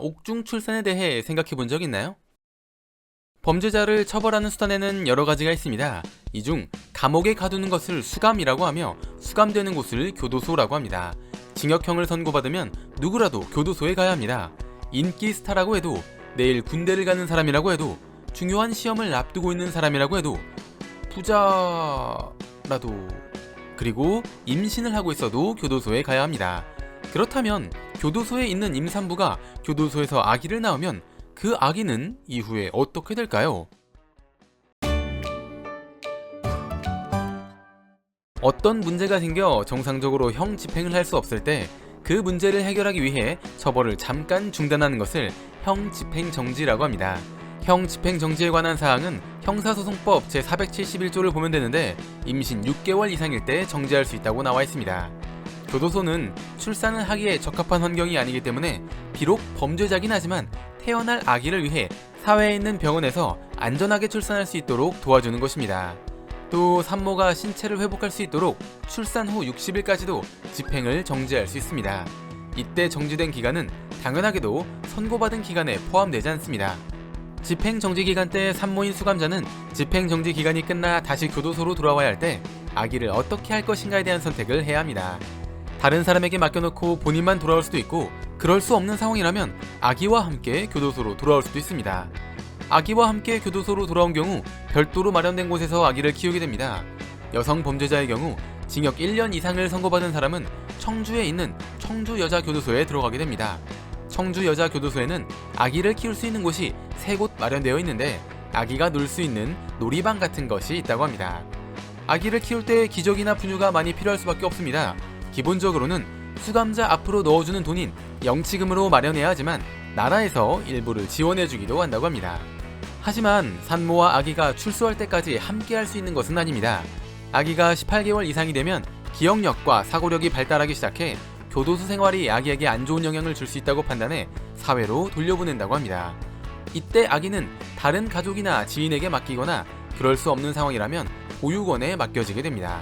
옥중 출산에 대해 생각해 본 적 있나요? 범죄자를 처벌하는 수단에는 여러 가지가 있습니다. 이 중 감옥에 가두는 것을 수감이라고 하며 수감되는 곳을 교도소라고 합니다. 징역형을 선고받으면 누구라도 교도소에 가야 합니다. 인기 스타라고 해도, 내일 군대를 가는 사람이라고 해도, 중요한 시험을 앞두고 있는 사람이라고 해도, 부자라도, 그리고 임신을 하고 있어도 교도소에 가야 합니다. 그렇다면 교도소에 있는 임산부가 교도소에서 아기를 낳으면 그 아기는 이후에 어떻게 될까요? 어떤 문제가 생겨 정상적으로 형 집행을 할 수 없을 때 그 문제를 해결하기 위해 처벌을 잠깐 중단하는 것을 형 집행 정지라고 합니다. 형 집행 정지에 관한 사항은 형사소송법 제471조를 보면 되는데 임신 6개월 이상일 때 정지할 수 있다고 나와 있습니다. 교도소는 출산을 하기에 적합한 환경이 아니기 때문에 비록 범죄자긴 하지만 태어날 아기를 위해 사회에 있는 병원에서 안전하게 출산할 수 있도록 도와주는 것입니다. 또 산모가 신체를 회복할 수 있도록 출산 후 60일까지도 집행을 정지할 수 있습니다. 이때 정지된 기간은 당연하게도 선고받은 기간에 포함되지 않습니다. 집행정지 기간 때 산모인 수감자는 집행정지 기간이 끝나 다시 교도소로 돌아와야 할 때 아기를 어떻게 할 것인가에 대한 선택을 해야 합니다. 다른 사람에게 맡겨놓고 본인만 돌아올 수도 있고, 그럴 수 없는 상황이라면 아기와 함께 교도소로 돌아올 수도 있습니다. 아기와 함께 교도소로 돌아온 경우 별도로 마련된 곳에서 아기를 키우게 됩니다. 여성 범죄자의 경우 징역 1년 이상을 선고받은 사람은 청주에 있는 청주여자교도소에 들어가게 됩니다. 청주여자교도소에는 아기를 키울 수 있는 곳이 3곳 마련되어 있는데 아기가 놀 수 있는 놀이방 같은 것이 있다고 합니다. 아기를 키울 때 기저귀나 분유가 많이 필요할 수밖에 없습니다. 기본적으로는 수감자 앞으로 넣어주는 돈인 영치금으로 마련해야 하지만 나라에서 일부를 지원해주기도 한다고 합니다. 하지만 산모와 아기가 출소할 때까지 함께 할 수 있는 것은 아닙니다. 아기가 18개월 이상이 되면 기억력과 사고력이 발달하기 시작해 교도소 생활이 아기에게 안 좋은 영향을 줄 수 있다고 판단해 사회로 돌려보낸다고 합니다. 이때 아기는 다른 가족이나 지인에게 맡기거나 그럴 수 없는 상황이라면 보육원에 맡겨지게 됩니다.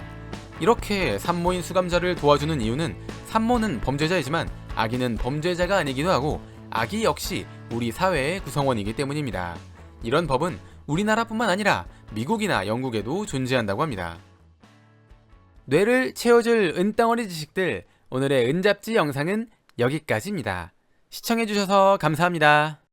이렇게 산모인 수감자를 도와주는 이유는 산모는 범죄자이지만 아기는 범죄자가 아니기도 하고 아기 역시 우리 사회의 구성원이기 때문입니다. 이런 법은 우리나라뿐만 아니라 미국이나 영국에도 존재한다고 합니다. 뇌를 채워줄 은덩어리 지식들, 오늘의 은잡지 영상은 여기까지입니다. 시청해주셔서 감사합니다.